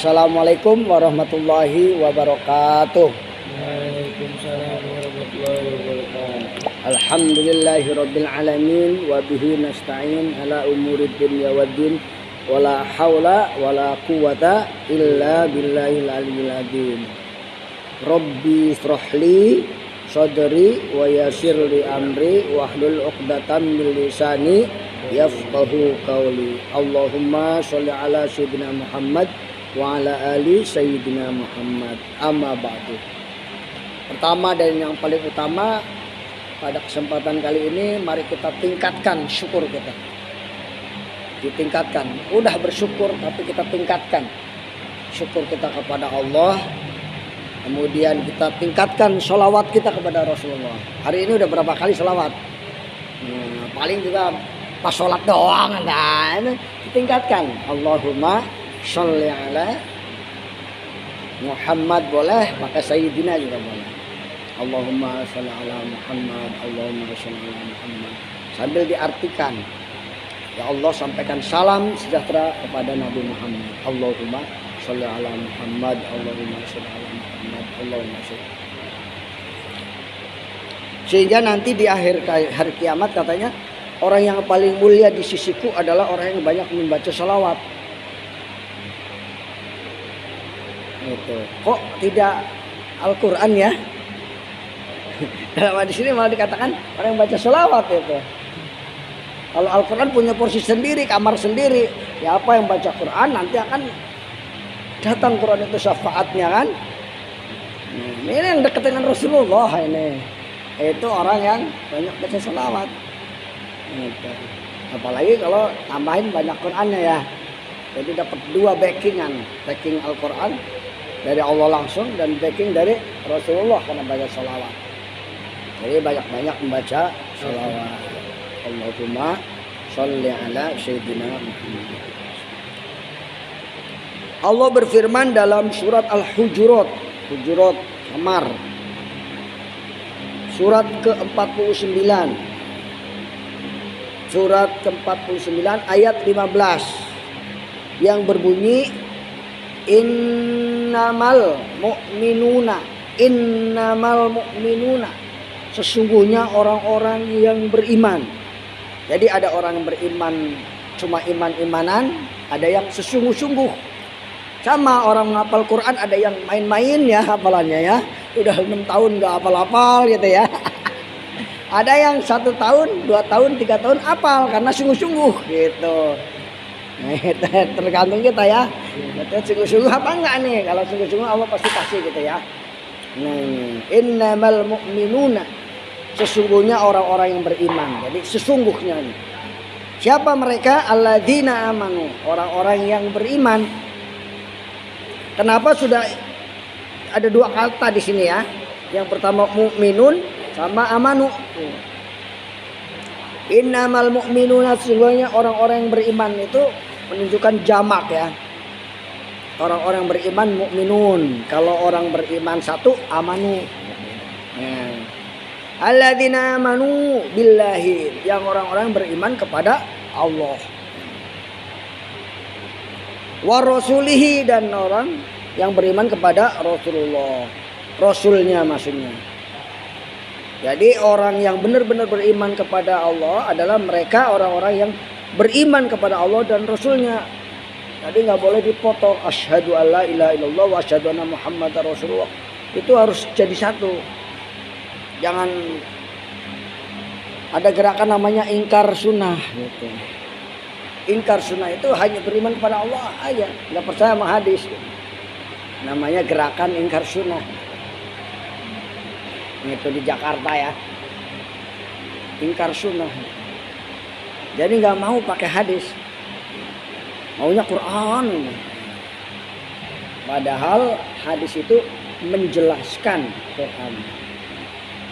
Assalamualaikum warahmatullahi wabarakatuh. Waalaikumsalam warahmatullahi wabarakatuh. Alhamdulillahirabbil alamin wa bihi nasta'in ala umurid dunya waddin wala haula wala quwata illa billahil aliyyil azim. Rabbi shrahli sadri wa yassirli amri wahlul 'uqdatam min lisani yafqahu qawli. Allahumma sholli ala sayyidina Muhammad wa ala ali sayyidina Muhammad. Amma ba'du. Pertama dan yang paling utama, pada kesempatan kali ini mari kita tingkatkan syukur kita. Ditingkatkan. Udah bersyukur tapi kita tingkatkan syukur kita kepada Allah. Kemudian kita tingkatkan sholawat kita kepada Rasulullah. Hari ini udah berapa kali sholawat? Paling juga pas sholat doang kan. Ditingkatkan. Allahumma sholli ala Muhammad boleh, maka Sayyidina juga boleh. Allahumma sholli ala Muhammad, Allahumma sholli ala Muhammad. Sambil diartikan, ya Allah sampaikan salam sejahtera kepada Nabi Muhammad. Allahumma sholli ala Muhammad, Allahumma sholli ala Muhammad, Allahumma sholli. Sehingga nanti di akhir hari kiamat katanya, orang yang paling mulia di sisiku adalah orang yang banyak membaca salawat. Itu. Kok tidak Al-Quran ya? Dalam di sini malah dikatakan orang yang baca salawat itu. Kalau Al-Quran punya porsi sendiri, kamar sendiri. Ya apa yang baca Quran nanti akan datang Quran itu syafaatnya kan. Ini yang dekat dengan Rasulullah ini. Itu orang yang banyak baca salawat. Gitu. Apalagi kalau tambahin banyak Qurannya ya. Jadi dapat dua backingan, backing Al-Quran dari Allah langsung dan backing dari Rasulullah karena baca salawat. Jadi banyak-banyak membaca salawat. Allahumma sholli ala sayyidina Muhammad. Allah berfirman dalam surat Al-Hujurat, Hujurat Kamar, surat ke-49. Surat ke-49 ayat 15 yang berbunyi innamal mu'minuna sesungguhnya orang-orang yang beriman. Jadi ada orang yang beriman cuma iman-imanan, ada yang sesungguh-sungguh. Sama orang menghafal Quran, ada yang main-main ya hafalannya ya. Udah 6 tahun gak hafal-hafal gitu ya. Ada yang 1 tahun, 2 tahun, 3 tahun hafal karena sungguh-sungguh gitu. Nah, tergantung kita ya. Sungguh-sungguh apa enggak nih? Kalau sungguh-sungguh Allah pasti kasih gitu ya. Nah, innamal mu'minuna sesungguhnya orang-orang yang beriman. Jadi sesungguhnya nih. Siapa mereka? Alladzina amanu, orang-orang yang beriman. Kenapa sudah ada 2 kata di sini ya? Yang pertama mu'minun sama amanu. Innamal mu'minuna sesungguhnya orang-orang yang beriman itu menunjukkan jamak ya. Orang-orang beriman mukminun. Kalau orang beriman satu amanu. Ya. Alladzina amanu billahi, yang orang-orang beriman kepada Allah. Wa rasulihi, dan orang yang beriman kepada Rasulullah. Rasulnya maksudnya. Jadi orang yang benar-benar beriman kepada Allah adalah mereka orang-orang yang beriman kepada Allah dan Rasulnya. Jadi nggak boleh dipotong. Asyhadu alla ilaha illallah wa asyhadu anna Muhammadar Rasulullah. Itu harus jadi satu. Jangan ada gerakan namanya ingkar sunnah. Gitu. Ingkar sunnah itu hanya beriman kepada Allah aja, nggak percaya sama hadis. Namanya gerakan ingkar sunnah. Itu di Jakarta ya, ingkar sunnah. Jadi nggak mau pakai hadis, maunya Quran. Padahal hadis itu menjelaskan Quran.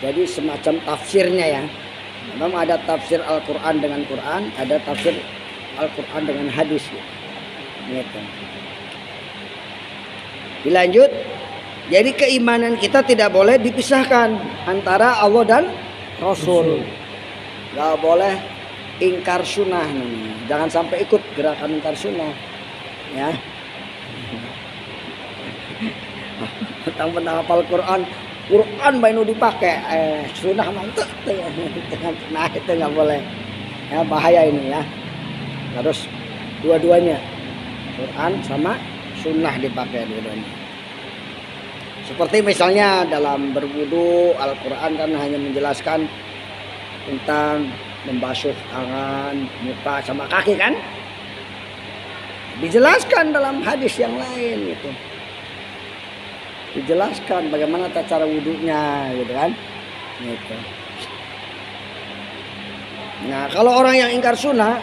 Jadi semacam tafsirnya ya. Memang ada tafsir Al-Quran dengan Quran, ada tafsir Al-Quran dengan hadis. Gitu. Dilanjut. Jadi keimanan kita tidak boleh dipisahkan antara Allah dan Rasul. Gak boleh ingkar sunnah. Jangan sampai ikut gerakan ingkar sunnah. Ya. Mentang-mentang hafal Quran, Quran baru dipakai, sunnah mantep. Nah itu nggak boleh. Ya bahaya ini ya. Harus dua-duanya, Quran sama sunnah dipakai dua-duanya. Seperti misalnya dalam berwudu, Al-Quran kan hanya menjelaskan tentang membasuh tangan, muka sama kaki kan. Dijelaskan dalam hadis yang lain gitu. Dijelaskan bagaimana tata cara wudunya gitu kan. Gitu. Nah, kalau orang yang ingkar sunnah,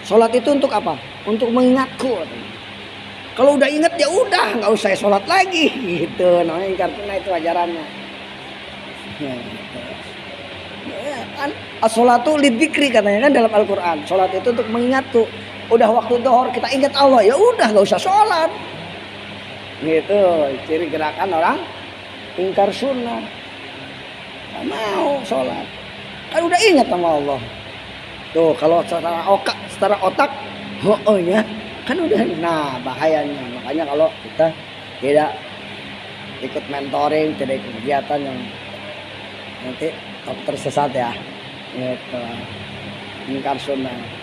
sholat itu untuk apa? Untuk mengingatku. Kalau udah ingat ya udah, nggak usah sholat lagi gitu. Namanya ingkar sunnah itu ajarannya. Ya, kan as-sholatu lidzikri katanya kan dalam Al-Quran. Sholat itu untuk mengingatku. Udah waktu zuhur kita ingat Allah, ya udah nggak usah sholat. Gitu, ciri gerakan orang ingkar sunnah. Gak mau sholat, kan udah ingat sama Allah. Tuh kalau secara otak, oh ya, kan udah. Nah bahayanya, makanya kalau kita tidak ikut mentoring, tidak ikut kegiatan yang nanti tersesat ya. Gitu, ingkar sunnah.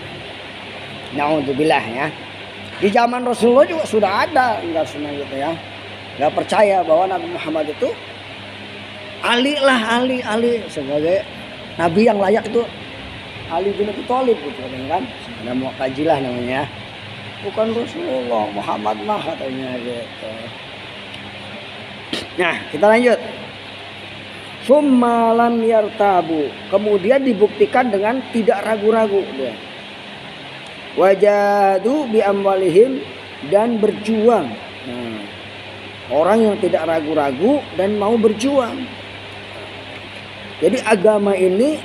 Na'udzubillah ya. Di zaman Rasulullah juga sudah ada ingkar sunnah gitu ya. Gak percaya bahwa Nabi Muhammad itu Ali sebagai Nabi yang layak itu Ali bin Abi Thalib gitu kan. Ada Mu'tazilah namanya. Bukan Rasulullah, Muhammad mah katanya gitu. Nah, kita lanjut. Summa lam yartabu. Kemudian dibuktikan dengan tidak ragu-ragu dia. Wajadu bi amwalihim, dan berjuang. Nah, orang yang tidak ragu-ragu dan mau berjuang. Jadi agama ini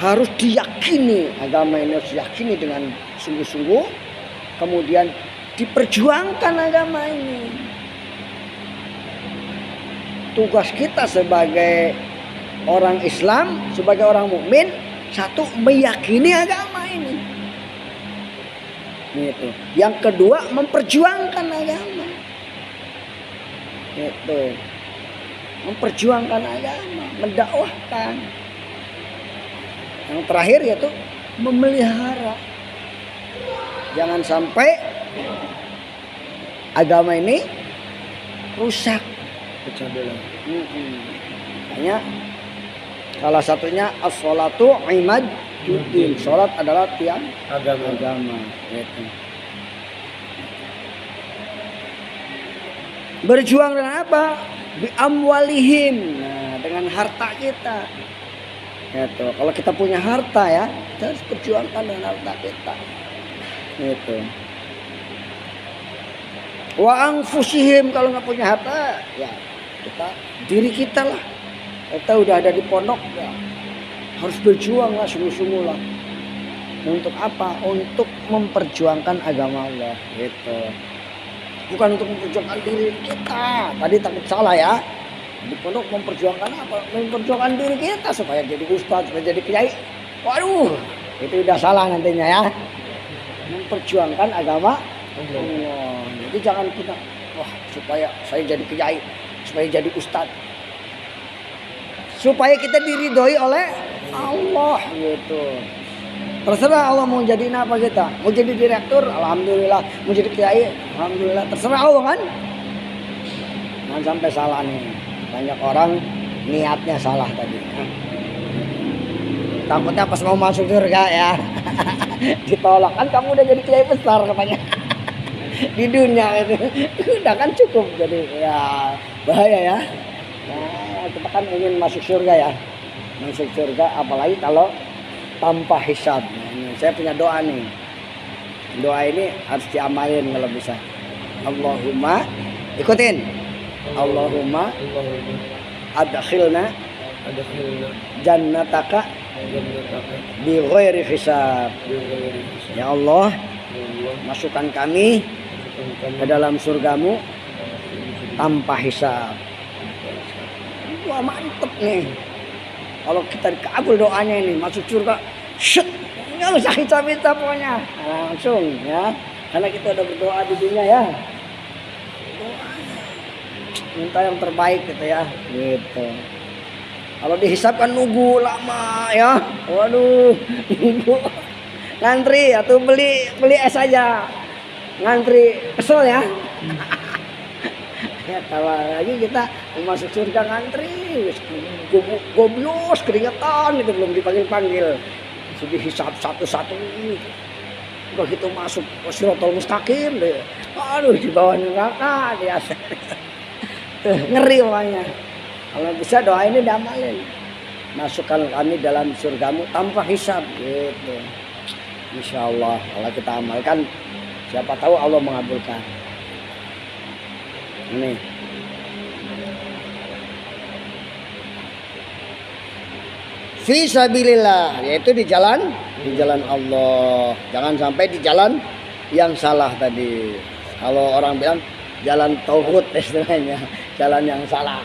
harus diyakini, dengan sungguh-sungguh, kemudian diperjuangkan agama ini. Tugas kita sebagai orang Islam, sebagai orang mukmin, satu meyakini agama ini. Gitu. Yang kedua memperjuangkan agama. Gitu. Memperjuangkan agama, mendakwahkan. Yang terakhir yaitu memelihara. Jangan sampai agama ini rusak. Pecah belah. Makanya salah satunya as-sholatu imaduddin. Sholat adalah tiang agama. Gitu. Berjuang dengan apa? Bi amwalihim. Nah, dengan harta kita. Gitu. Kalau kita punya harta ya, kita harus perjuangkan dengan harta kita. Gitu. Wa anfusihim, kalau nggak punya harta, ya kita diri kita lah. Kita udah ada di pondok, ya harus berjuang lah, sungguh-sungguh lah. Untuk apa? Untuk memperjuangkan agama Allah. Gitu. Bukan untuk memperjuangkan diri kita. Tadi takut salah ya. Di pondok memperjuangkan apa? Memperjuangkan diri kita supaya jadi ustaz, supaya jadi kiai. Waduh, itu udah salah nantinya ya. Memperjuangkan agama Allah. Jadi jangan kita, wah supaya saya jadi kiai, supaya jadi ustaz, supaya kita diridhoi oleh Allah gitu. Terserah Allah mau jadiin apa kita. Mau jadi direktur, alhamdulillah. Mau jadi kiai, alhamdulillah. Terserah Allah kan. Jangan sampai salah nih. Banyak orang niatnya salah tadi. Takutnya pas mau masuk surga ya ditolak, kan kamu udah jadi kiai besar katanya di dunia itu. Udah kan cukup, jadi ya bahaya ya. Nah, kita kan ingin masuk surga ya. Masuk surga apalagi kalau tanpa hisab. Nah, saya punya doa nih. Doa ini harus diamalin kalau bisa. Allahumma, ikutin. Allahumma adkhilna jannataka bi ghairi hisab. Ya Allah, masukkan kami ke dalam surgamu tanpa hisab. Wah mantep nih. Kalau kita dikabul doanya ini masuk surga, syet, nggak usah hisab-hisab pokoknya, langsung ya. Karena kita udah berdoa di dunia ya. Minta yang terbaik gitu ya. Gitu. Kalau dihisap kan nunggu lama ya. Waduh, nunggu. Ngantri atau beli es aja. Ngantri kesel ya. Ya kalau lagi kita mau masuk surga ngantri, gobios keringetan itu belum dipanggil-panggil. Sudah hisap satu-satu. Begitu masuk Shirathul Mustaqim deh. Aduh di bawah neraka dia. Ngeri pokoknya. Kalau bisa doa ini diamalin. Masukkan kami dalam surgamu tanpa hisab gitu. Insya Allah kalau kita amalkan, siapa tahu Allah mengabulkan. Ini. Fi sabilillah, yaitu di jalan Allah. Jangan sampai di jalan yang salah tadi. Kalau orang bilang jalan tauhid istilahnya, jalan yang salah,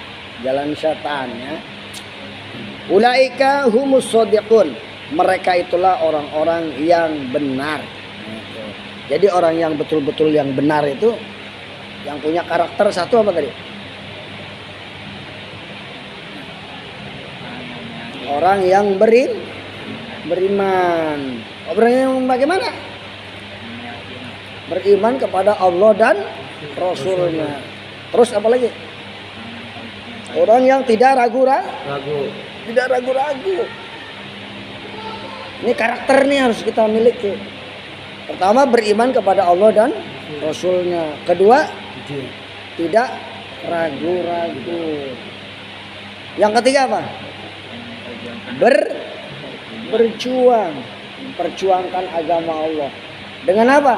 jalan setan ya. Ulaika humus shodiqun. Mereka itulah orang-orang yang benar. Jadi orang yang betul-betul yang benar itu yang punya karakter satu apa tadi? Orang yang beriman. Orang yang bagaimana? Beriman kepada Allah dan Rasulnya. Terus apa lagi? Orang yang tidak ragu-ragu. Tidak ragu-ragu. Ini karakter nih harus kita miliki. Pertama beriman kepada Allah dan Rasulnya. Kedua tidak ragu-ragu. Yang ketiga apa? Berjuang, memperjuangkan agama Allah. Dengan apa?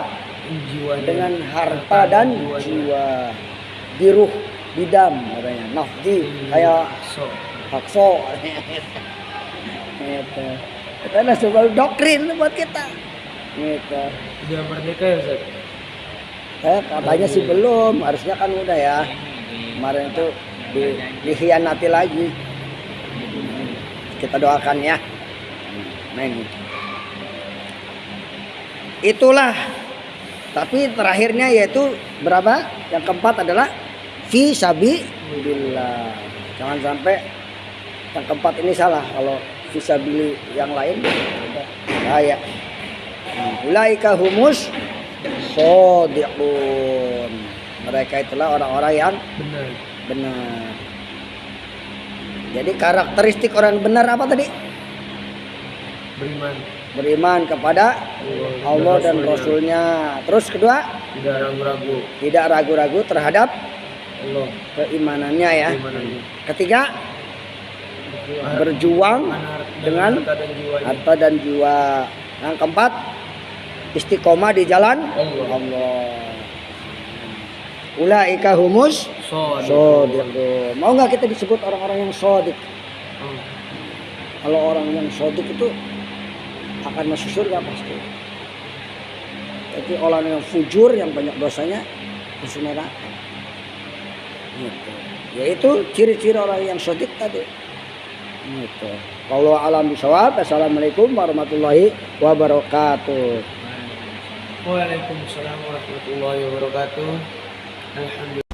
Dengan harta dan jiwa. Biruh, bidam katanya. Nafdi kayak hakso. Gitu. Karena sebuah doktrin buat kita. Gitu. Sudah merdeka ya Ustaz? Katanya sih belum, harusnya kan udah ya. Kemarin itu dikhianati lagi. Kita doakan ya. Nah ini. Itulah. Tapi terakhirnya yaitu berapa? Yang keempat adalah fi sabilillah. Jangan sampai yang keempat ini salah. Kalau fi sabili yang lain bahaya. Ulaika humus shodiqun. Mereka itulah orang-orang yang benar. Jadi karakteristik orang benar apa tadi? Beriman kepada Allah dan Rasulnya. Terus kedua? Tidak ragu-ragu terhadap Allah. Keimanannya ya. Ketiga? Berjuang dengan harta dan jiwa. Yang keempat? Istiqomah di jalan Allah. Ulaika humus shodiqun. Mau nggak kita disebut orang-orang yang shodik? Kalau orang yang shodik itu akan masuk surga pasti. Tapi orang yang fujur yang banyak dosanya masuk neraka. Gitu. Yaitu ciri-ciri orang yang shodik tadi. Gitu. Wallahu a'lam bishawab. Assalamualaikum warahmatullahi wabarakatuh. Waalaikumsalam warahmatullahi wabarakatuh. Alhamdulillah.